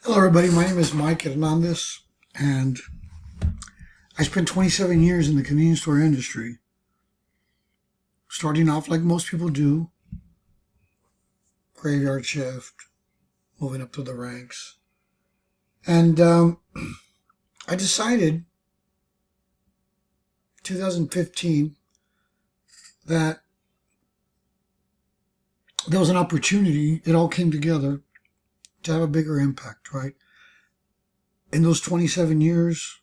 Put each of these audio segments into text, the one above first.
Hello, everybody. My name is Mike Hernandez, and I spent 27 years in the convenience store industry, starting off like most people do, graveyard shift, moving up through the ranks. And I decided 2015 that there was an opportunity. It all came together to have a bigger impact, right? In those 27 years,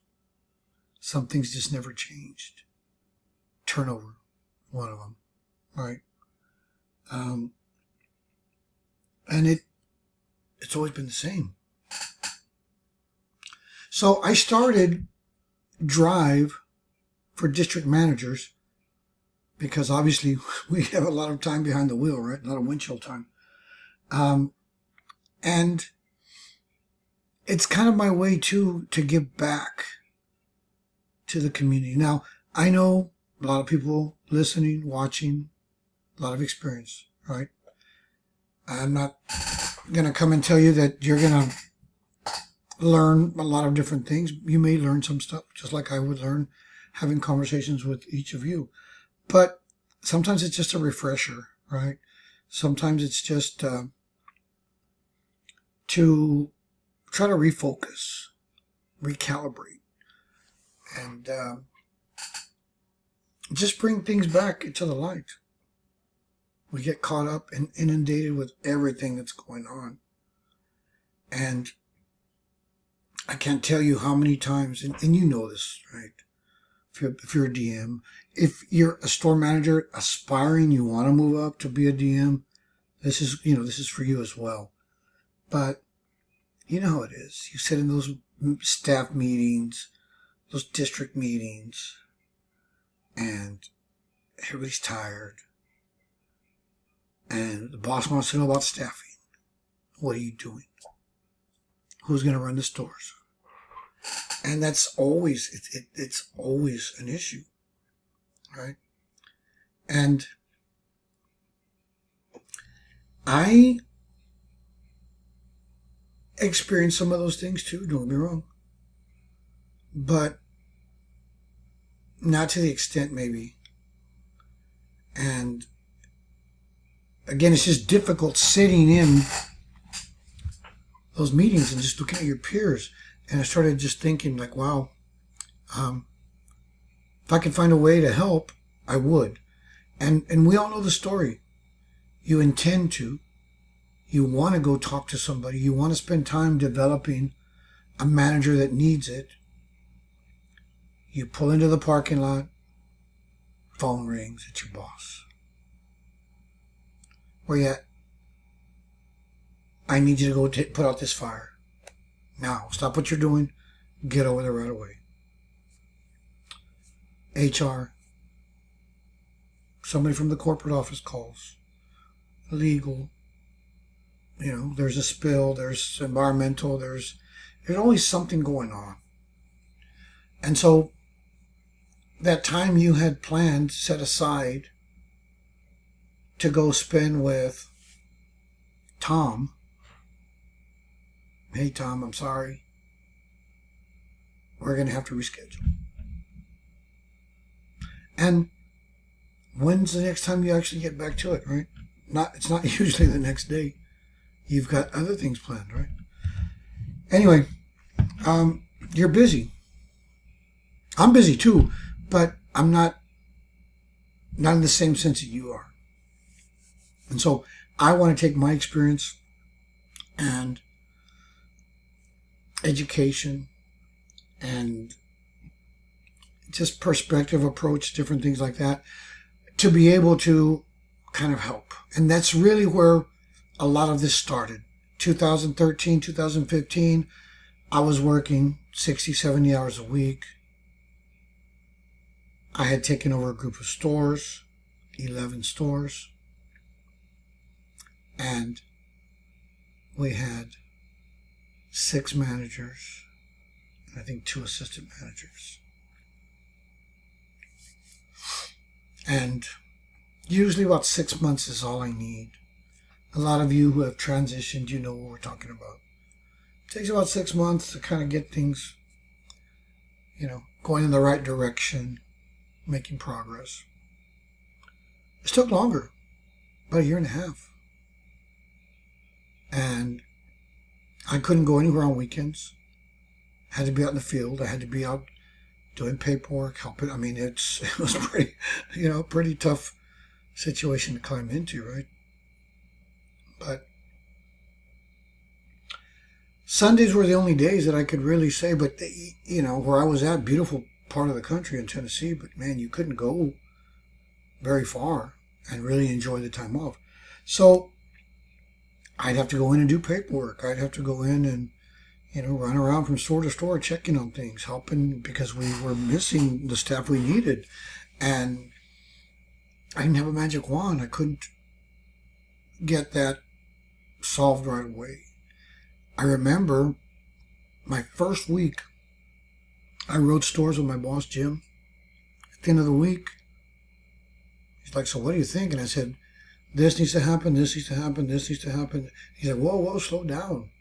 some things just never changed. Turnover, one of them, right? And it's always been the same. So I started Drive for district managers because obviously we have a lot of time behind the wheel, right? A lot of windshield time. And it's kind of my way to give back to the community. Now, I know a lot of people listening, watching, a lot of experience, right? I'm not going to come and tell you that you're going to learn a lot of different things. You may learn some stuff, just like I would learn having conversations with each of you. But sometimes it's just a refresher, right? Sometimes it's just to try to refocus, recalibrate, and just bring things back into the light. We get caught up and inundated with everything that's going on. And I can't tell you how many times, and you know this, right? If you're a DM, if you're a store manager aspiring, you want to move up to be a DM, this is for you as well. But you know how it is. You sit in those staff meetings, those district meetings, and everybody's tired. And the boss wants to know about staffing. What are you doing? Who's going to run the stores? And that's always, it's always an issue, right? And I experienced some of those things too, don't get me wrong. But not to the extent maybe. And again, it's just difficult sitting in those meetings and just looking at your peers. And I started just thinking like, wow, if I could find a way to help, I would. And we all know the story. You intend to. You want to go talk to somebody. You want to spend time developing a manager that needs it. You pull into the parking lot. Phone rings. It's your boss. Where you at? I need you to go put out this fire. Now, stop what you're doing. Get over there right away. HR. Somebody from the corporate office calls. Legal. There's a spill. There's environmental. There's always something going on. And so that time you had planned, set aside to go spend with Tom. Hey, Tom, I'm sorry. We're going to have to reschedule. And when's the next time you actually get back to it, right? It's not usually the next day. You've got other things planned, right? Anyway, you're busy. I'm busy too, but I'm not in the same sense that you are. And so I want to take my experience and education and just perspective approach, different things like that, to be able to kind of help. And that's really where a lot of this started. 2013, 2015, I was working 60, 70 hours a week. I had taken over a group of stores, 11 stores. And we had 6 managers, and I think 2 assistant managers. And usually about 6 months is all I need. A lot of you who have transitioned, you know what we're talking about. takes about 6 months to kind of get things, going in the right direction, making progress. It took longer, about a year and a half. And I couldn't go anywhere on weekends. I had to be out in the field. I had to be out doing paperwork, helping. I mean, it was pretty tough situation to climb into, right? But Sundays were the only days that I could really say, but where I was at, beautiful part of the country in Tennessee, but man, you couldn't go very far and really enjoy the time off. So I'd have to go in and do paperwork. I'd have to go in and, run around from store to store, checking on things, helping, because we were missing the staff we needed. And I didn't have a magic wand. I couldn't get that solved right away. I remember my first week, I rode stores with my boss, Jim. At the end of the week, he's like, so what do you think? And I said, this needs to happen, this needs to happen, this needs to happen. He said, whoa, slow down.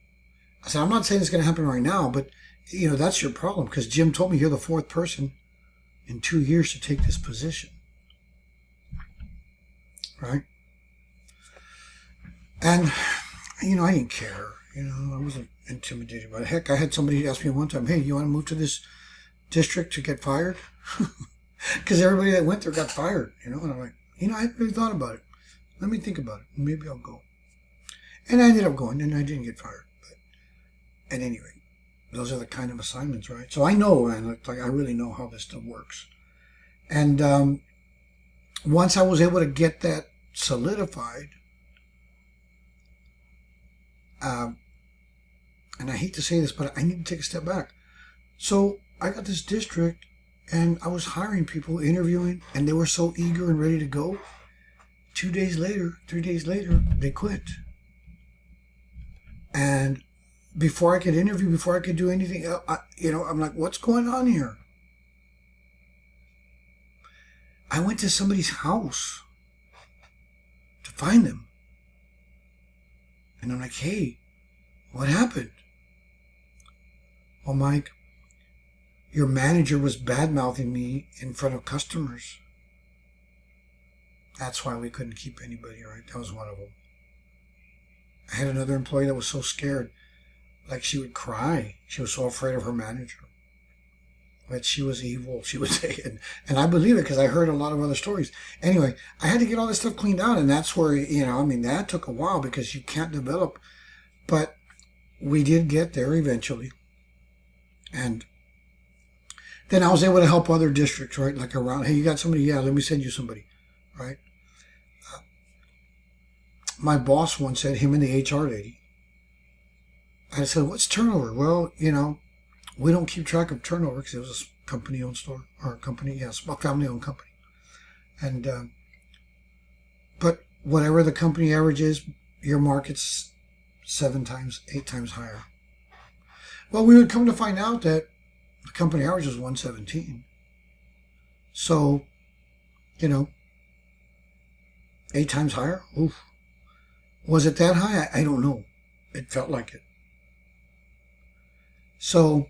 I said, I'm not saying it's going to happen right now, but, that's your problem, because Jim told me you're the fourth person in 2 years to take this position. Right? And, I didn't care. I wasn't intimidated by it. Heck, I had somebody ask me one time, hey, you want to move to this district to get fired? Because everybody that went there got fired, and I'm like, I hadn't really thought about it. Let me think about it. Maybe I'll go. And I ended up going, and I didn't get fired. But at any rate, those are the kind of assignments, right? So I know, and I really know how this stuff works. And once I was able to get that solidified, and I hate to say this, but I need to take a step back. So I got this district, and I was hiring people, interviewing, and they were so eager and ready to go. 2 days later, 3 days later, they quit. And before I could interview, before I could do anything, I'm like, what's going on here? I went to somebody's house to find them. And I'm like, hey, what happened? Well, Mike, your manager was bad-mouthing me in front of customers. That's why we couldn't keep anybody, right? That was one of them. I had another employee that was so scared, like she would cry. She was so afraid of her manager. That she was evil, she would say. And I believe it because I heard a lot of other stories. Anyway, I had to get all this stuff cleaned out, and that's where, that took a while because you can't develop. But we did get there eventually. And then I was able to help other districts, right? Like around, hey, you got somebody? Yeah, let me send you somebody, right? My boss once said, him and the HR lady, I said, what's turnover? Well, we don't keep track of turnover because it was a company-owned store, or a company, a family-owned company. And, but whatever the company average is, your market's 7 times, 8 times higher. Well, we would come to find out that the company average was 117. So, 8 times higher? Oof. Was it that high? I don't know. It felt like it. So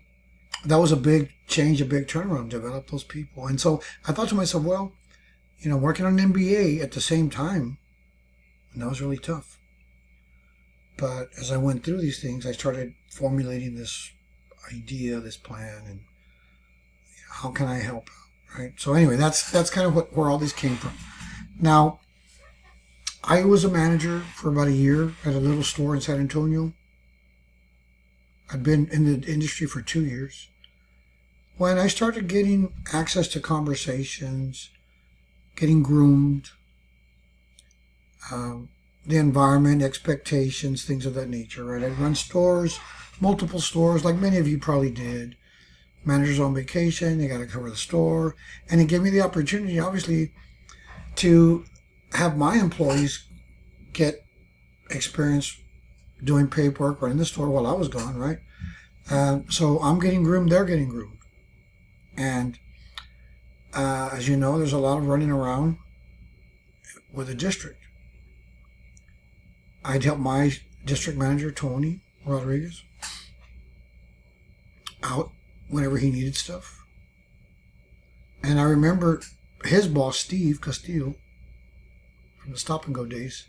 that was a big change, a big turnaround, develop those people. And so I thought to myself, well, working on an MBA at the same time, and that was really tough. But as I went through these things, I started formulating this idea, this plan, and how can I help out, right? So anyway, that's kind of where all this came from. Now, I was a manager for about a year at a little store in San Antonio. I'd been in the industry for 2 years. When I started getting access to conversations, getting groomed, the environment, expectations, things of that nature, right? I'd run stores, multiple stores, like many of you probably did. Managers on vacation, they got to cover the store. And it gave me the opportunity, obviously, to have my employees get experience doing paperwork running the store while I was gone, right? So I'm getting groomed, they're getting groomed. And as you know, there's a lot of running around with the district. I'd help my district manager, Tony Rodriguez. out whenever he needed stuff. And I remember his boss, Steve Castillo, from the Stop and Go days,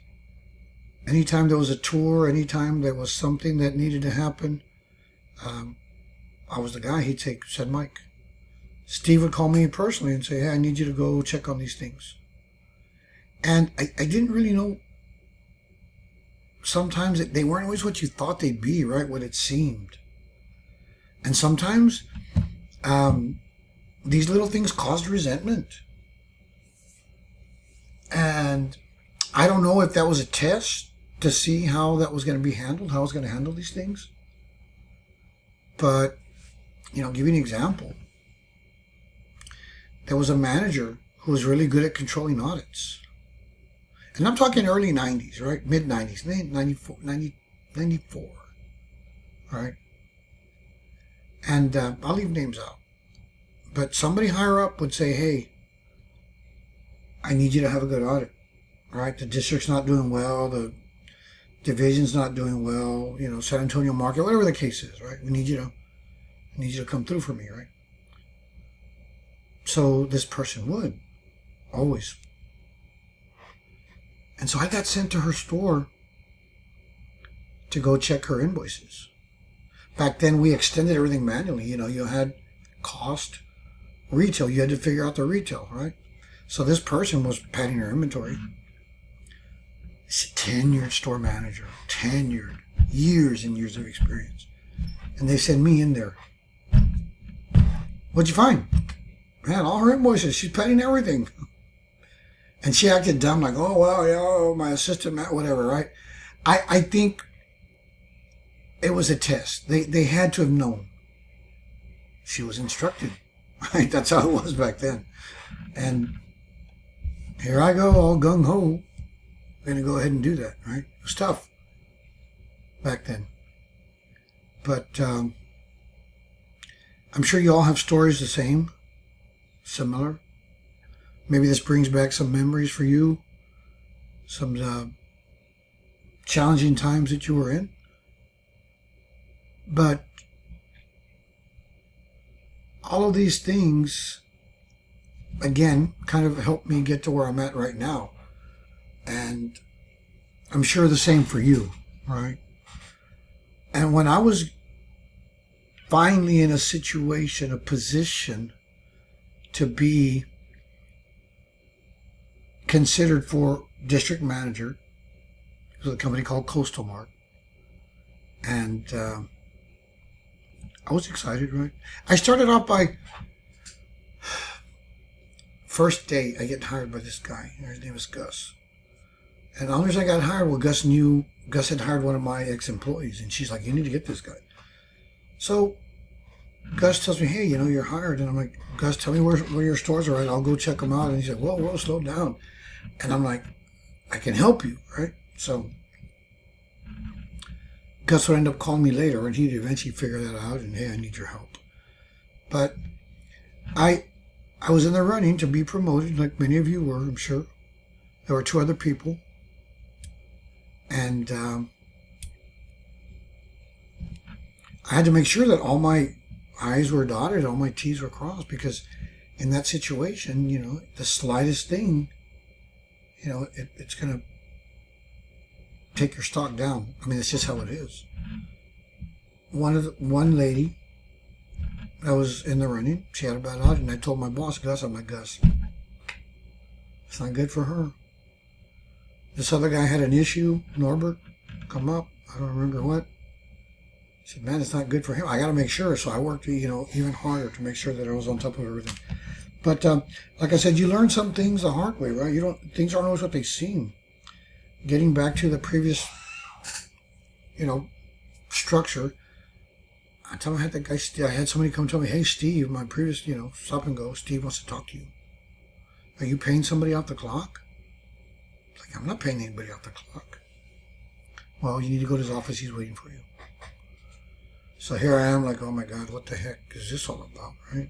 anytime there was a tour, anytime there was something that needed to happen, I was the guy he'd said, Mike. Steve would call me personally and say, hey, I need you to go check on these things. And I didn't really know. Sometimes they weren't always what you thought they'd be, right? What it seemed. And sometimes these little things caused resentment. And I don't know if that was a test to see how that was going to be handled, how I was going to handle these things. But, give you an example. There was a manager who was really good at controlling audits. And I'm talking early 90s, right? Mid 90s, 94, right? And I'll leave names out. But somebody higher up would say, hey, I need you to have a good audit, right? The district's not doing well, the division's not doing well, San Antonio market, whatever the case is, right? I need you to come through for me, right? So this person would, always. And so I got sent to her store to go check her invoices. Back then, we extended everything manually. You had cost, retail. You had to figure out the retail, right? So this person was padding her inventory. She's a tenured store manager. Tenured. Years and years of experience. And they sent me in there. What'd you find? Man, all her invoices. She's padding everything. And she acted dumb, like, oh, well, yeah, my assistant, whatever, right? I think it was a test. They had to have known. She was instructed, right? That's how it was back then. And here I go, all gung-ho. I'm going to go ahead and do that, right? It was tough back then. But I'm sure you all have stories the same, similar. Maybe this brings back some memories for you, some challenging times that you were in. But all of these things, again, kind of helped me get to where I'm at right now. And I'm sure the same for you, right? And when I was finally in a situation, a position to be considered for district manager, it was a company called Coastal Mart. And I was excited, right? I started off by, first day, I get hired by this guy. His name is Gus. And the only reason I got hired, well, Gus had hired one of my ex-employees. And she's like, you need to get this guy. So Gus tells me, hey, you're hired. And I'm like, Gus, tell me where your stores are at. I'll go check them out. And he's like, whoa, slow down. And I'm like, I can help you, right? So Gus would end up calling me later, and he'd eventually figure that out. And hey, I need your help. But I was in the running to be promoted, like many of you were, I'm sure. There were two other people. And I had to make sure that all my I's were dotted, all my T's were crossed, because in that situation, the slightest thing, it's going to take your stock down. I mean, it's just how it is. One lady that was in the running, she had a bad audit, and I told my boss, Gus, I'm like, Gus, it's not good for her. This other guy had an issue, Norbert, come up, I don't remember what. I said, man, it's not good for him. I got to make sure. So I worked, even harder to make sure that I was on top of everything. But like I said, you learn some things the hard way, right? Things aren't always what they seem. Getting back to the previous, structure. I had somebody come tell me, hey, Steve, my previous, Stop and Go, Steve wants to talk to you. Are you paying somebody off the clock? Like, I'm not paying anybody off the clock. Well, you need to go to his office. He's waiting for you. So here I am like, oh my God, what the heck is this all about, right?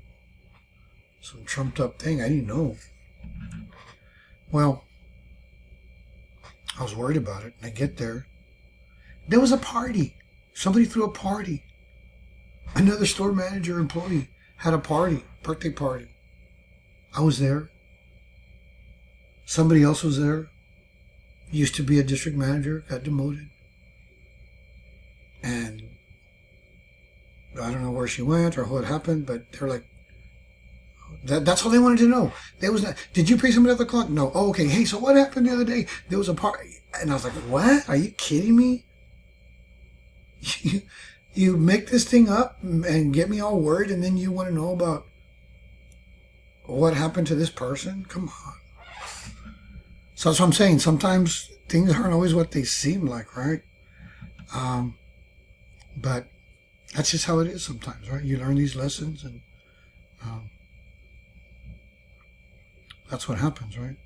Some trumped up thing. I didn't know. Well, I was worried about it. And I get there. There was a party. Somebody threw a party. Another store manager employee had a party, birthday party. I was there. Somebody else was there. Used to be a district manager, got demoted. And I don't know where she went or what happened, but they're like, that's all they wanted to know. There was not, did you pay somebody at the clock? No. Oh, okay. Hey, so what happened the other day? There was a party. And I was like, what? Are you kidding me? You make this thing up and get me all worried, and then you want to know about what happened to this person? Come on. So that's what I'm saying. Sometimes things aren't always what they seem like, right? But that's just how it is sometimes, right? You learn these lessons, and that's what happens, right?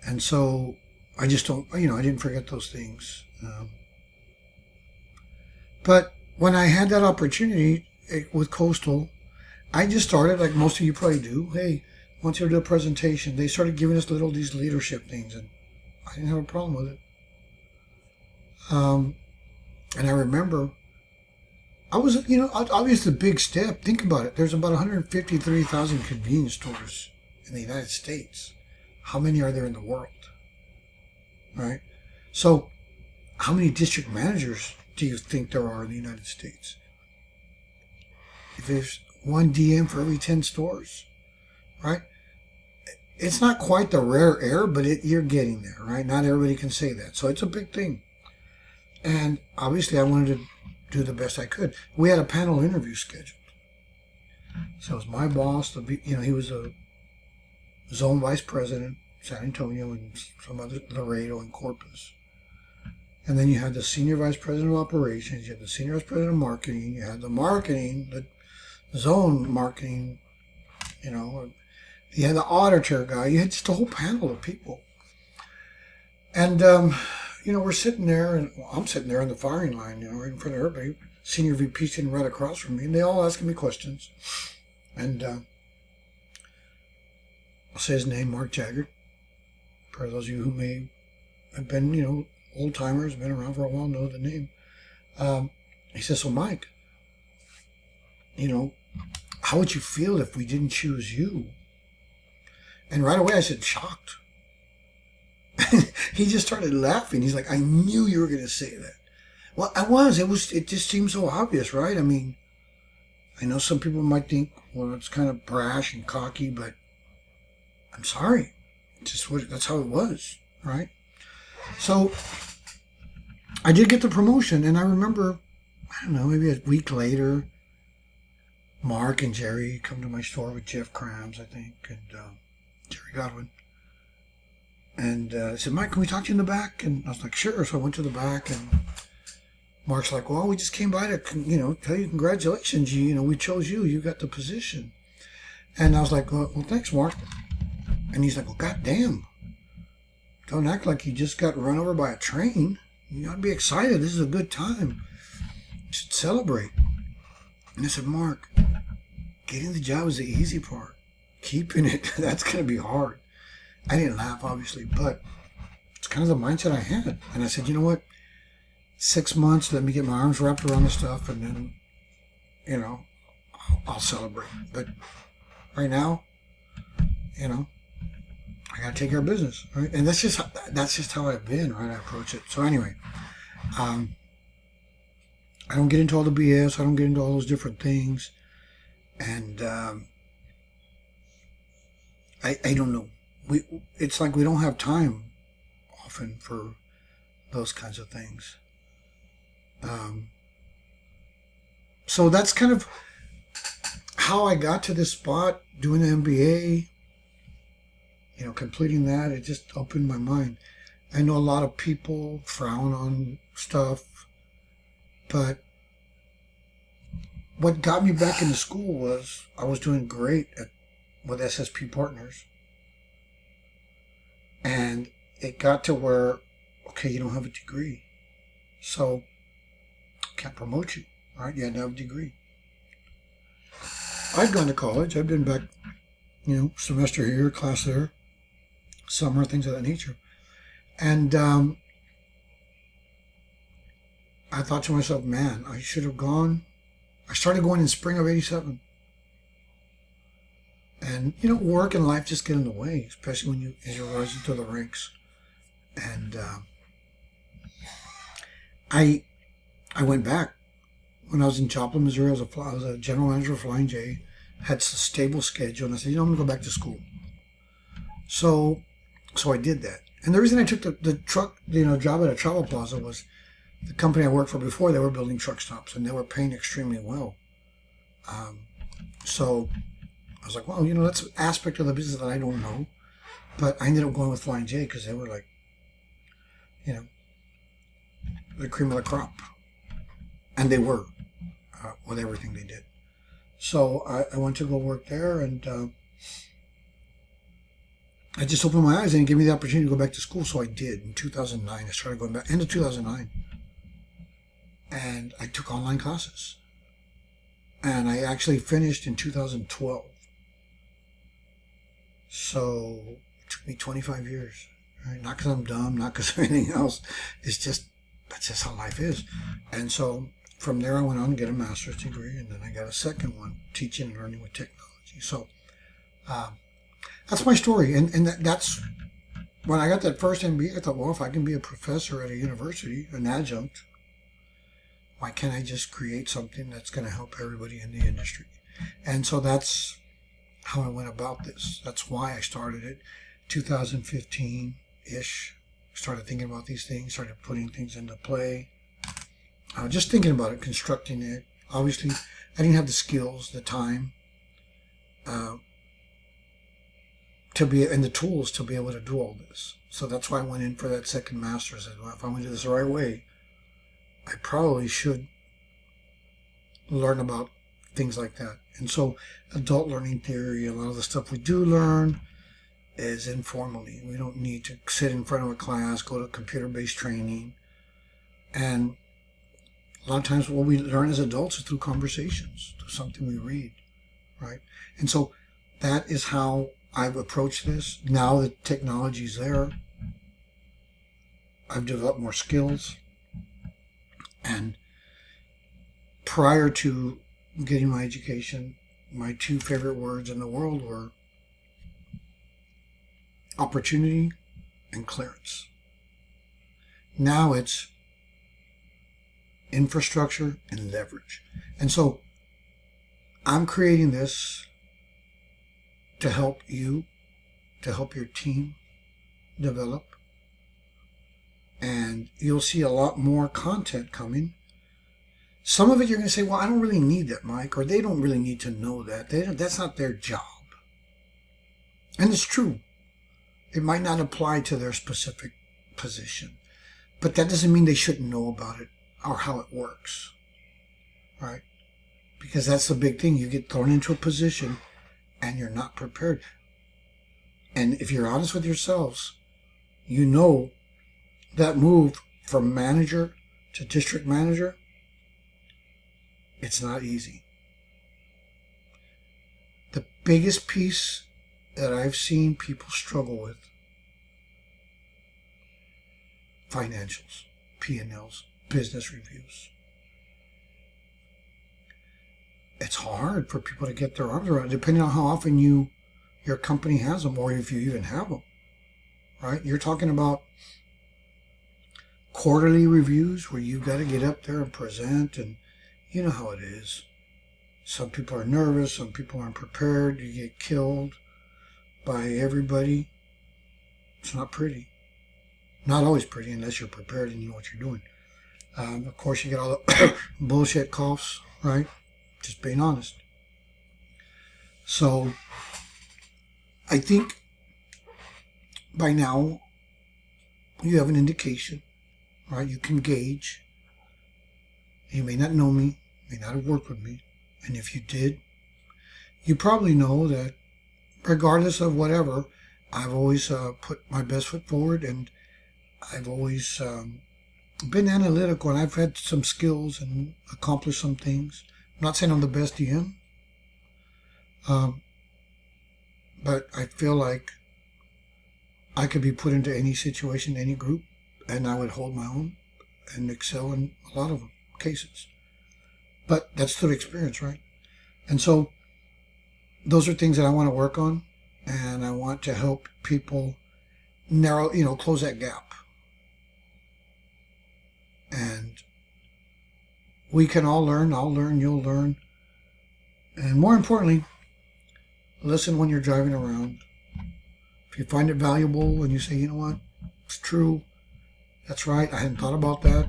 And so I just don't, I didn't forget those things. But when I had that opportunity with Coastal, I just started, like most of you probably do. Hey, once you do a presentation, they started giving us these leadership things, and I didn't have a problem with it. And I remember, I was, obviously a big step. Think about it. There's about 153,000 convenience stores in the United States. How many are there in the world? Right? So, how many district managers do you think there are in the United States? If there's one DM for every 10 stores, right? It's not quite the rare air, but you're getting there, right? Not everybody can say that. So it's a big thing. And obviously I wanted to do the best I could. We had a panel interview scheduled. So it was my boss, he was a zone vice president, San Antonio, and some other, Laredo and Corpus. And then you had the senior vice president of operations, you had the senior vice president of marketing, you had the marketing, the zone marketing, you had the auditor guy, you had just a whole panel of people. And, we're sitting there, and I'm sitting there in the firing line, right in front of everybody. Senior VP sitting right across from me, and they all asking me questions. And I'll say his name, Mark Jagger. For those of you who may have been, old timers, been around for a while, know the name. He says, so Mike, how would you feel if we didn't choose you? And right away I said, shocked. He just started laughing. He's like, I knew you were going to say that. Well, I was. It just seems so obvious, right? I mean, I know some people might think, well, it's kind of brash and cocky, but I'm sorry. That's how it was, right? So I did get the promotion, and I remember, I don't know, maybe a week later, Mark and Jerry come to my store with Jeff Krams, I think, and Jerry Godwin. And I said, Mike, can we talk to you in the back? And I was like, sure. So I went to the back, and Mark's like, well, we just came by to, tell you congratulations. We chose you. You got the position. And I was like, well, thanks, Mark. And he's like, well, goddamn. Don't act like you just got run over by a train. You ought to be excited. This is a good time. You should celebrate. And I said, Mark, getting the job is the easy part. Keeping it, that's going to be hard. I didn't laugh, obviously, but it's kind of the mindset I had. And I said, you know what? 6 months, let me get my arms wrapped around the stuff, and then, I'll celebrate. But right now, I got to take care of business, right? And that's just how I've been, right? I approach it. So anyway, I don't get into all the BS. I don't get into all those different things. And I don't know. It's like we don't have time often for those kinds of things. So that's kind of how I got to this spot, doing the MBA, completing that. It just opened my mind. I know a lot of people frown on stuff, but what got me back into school was I was doing great with SSP Partners. And it got to where, okay, you don't have a degree, so can't promote you, right? You had to have a degree. I've gone to college. I've been back, semester here, class there, summer, things of that nature. And I thought to myself, man, I should have gone I started going in spring of '87. And, work and life just get in the way, especially as you're rising through the ranks. And I went back. When I was in Joplin, Missouri, I was a general manager of Flying J, had a stable schedule, and I said, I'm going to go back to school. So I did that. And the reason I took the truck, job at a travel plaza was the company I worked for before, they were building truck stops, and they were paying extremely well. So I was like, well, that's an aspect of the business that I don't know. But I ended up going with Flying J because they were like, the cream of the crop. And they were, with everything they did. So I went to go work there, and I just opened my eyes and it gave me the opportunity to go back to school. So I did. In 2009, I started going back, end of 2009. And I took online classes. And I actually finished in 2012. So it took me 25 years. Right? Not because I'm dumb, not because of anything else. That's just how life is. And so from there I went on to get a master's degree, and then I got a second one, teaching and learning with technology. So that's my story. And that's when I got that first MBA, I thought, well, if I can be a professor at a university, an adjunct, why can't I just create something that's going to help everybody in the industry? And so that's how I went about this. That's why I started it 2015-ish. Started thinking about these things, started putting things into play. Just thinking about it, constructing it. Obviously, I didn't have the skills, the time, and the tools to be able to do all this. So that's why I went in for that second master's. Well, if I'm going to do this the right way, I probably should learn about things like that. And so adult learning theory, a lot of the stuff we do learn is informally. We don't need to sit in front of a class, go to computer-based training. And a lot of times what we learn as adults is through conversations, through something we read, right? And so that is how I've approached this. Now that technology's there, I've developed more skills. And prior to getting my education, my two favorite words in the world were opportunity and clearance. Now it's infrastructure and leverage. And so I'm creating this to help you, to help your team develop. And you'll see a lot more content coming. Some of it you're going to say, well, I don't really need that, Mike, or they don't really need to know that. That's not their job. And it's true. It might not apply to their specific position. But that doesn't mean they shouldn't know about it or how it works. Right? Because that's the big thing. You get thrown into a position and you're not prepared. And if you're honest with yourselves, you know that move from manager to district manager, it's not easy. The biggest piece that I've seen people struggle with, financials, P&Ls, business reviews. It's hard for people to get their arms around, depending on how often your company has them, or if you even have them. Right? You're talking about quarterly reviews where you've got to get up there and present, and you know how it is. Some people are nervous, some people aren't prepared, you get killed by everybody. It's not pretty. Not always pretty unless you're prepared and you know what you're doing. Of course, you get all the bullshit coughs, right? Just being honest. So, I think by now you have an indication, right? You can gauge. You may not know me, may not have worked with me, and if you did, you probably know that regardless of whatever, I've always put my best foot forward, and I've always been analytical, and I've had some skills and accomplished some things. I'm not saying I'm the best DM, but I feel like I could be put into any situation, any group, and I would hold my own and excel in a lot of cases. But that's through experience, right? And so those are things that I want to work on, and I want to help people narrow, close that gap. And we can all learn. I'll learn, you'll learn. And more importantly, listen when you're driving around. If you find it valuable and you say, you know what, it's true, that's right, I hadn't thought about that.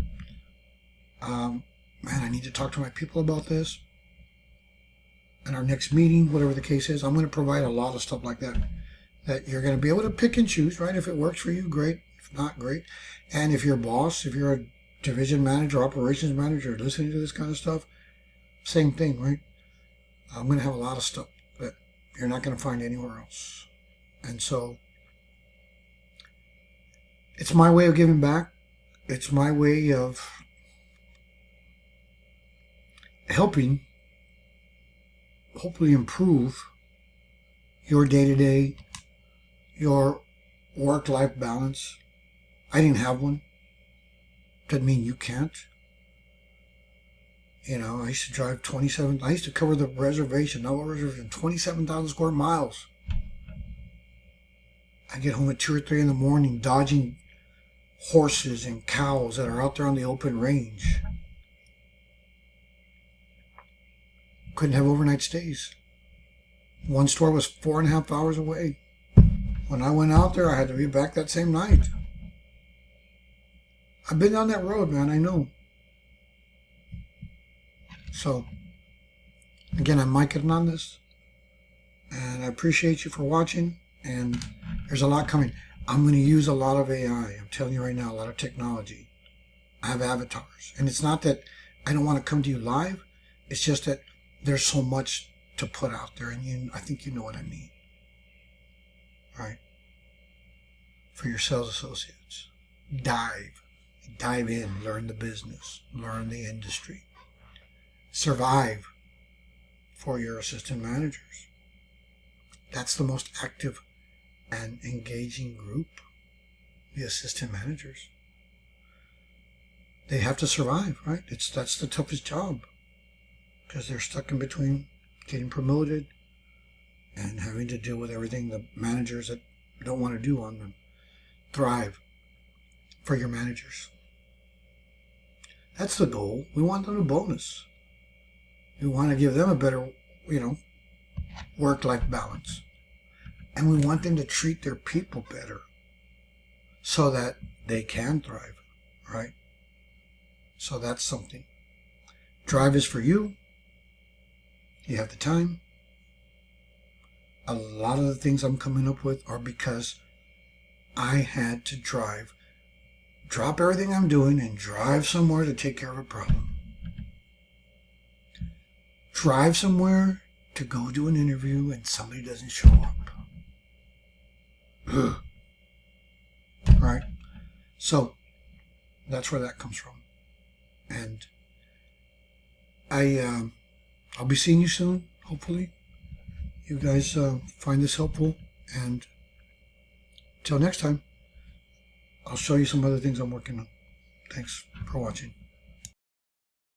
Man, I need to talk to my people about this. In our next meeting, whatever the case is, I'm going to provide a lot of stuff like that you're going to be able to pick and choose, right? If it works for you, great. If not, great. And if you're a boss, if you're a division manager, operations manager, listening to this kind of stuff, same thing, right? I'm going to have a lot of stuff that you're not going to find anywhere else. And so it's my way of giving back. It's my way of helping hopefully improve your day-to-day, your work-life balance. I didn't have one. Doesn't mean you can't. I used to drive I used to cover the reservation, 27,000 square miles. I get home at 2 or 3 in the morning dodging horses and cows that are out there on the open range. Couldn't have overnight stays. One store was 4.5 hours away. When I went out there, I had to be back that same night. I've been down that road, man, I know. So, again, I'm Mike Hernandez, and I appreciate you for watching, and there's a lot coming. I'm going to use a lot of AI. I'm telling you right now, a lot of technology. I have avatars. And it's not that I don't want to come to you live. It's just that there's so much to put out there, and I think you know what I mean. Right? For your sales associates. Dive in, learn the business, learn the industry. Survive for your assistant managers. That's the most active and engaging group, the assistant managers. They have to survive, right? That's the toughest job, because they're stuck in between getting promoted and having to deal with everything the managers that don't want to do on them. Thrive for your managers. That's the goal. We want them a bonus. We want to give them a better, work-life balance. And we want them to treat their people better so that they can thrive, right? So that's something. Drive is for you. You have the time. A lot of the things I'm coming up with are because I had to drop everything I'm doing and drive somewhere to take care of a problem. Drive somewhere to go do an interview and somebody doesn't show up. Ugh. Right? So, that's where that comes from. And I'll be seeing you soon, hopefully. You guys find this helpful. And till next time, I'll show you some other things I'm working on. Thanks for watching.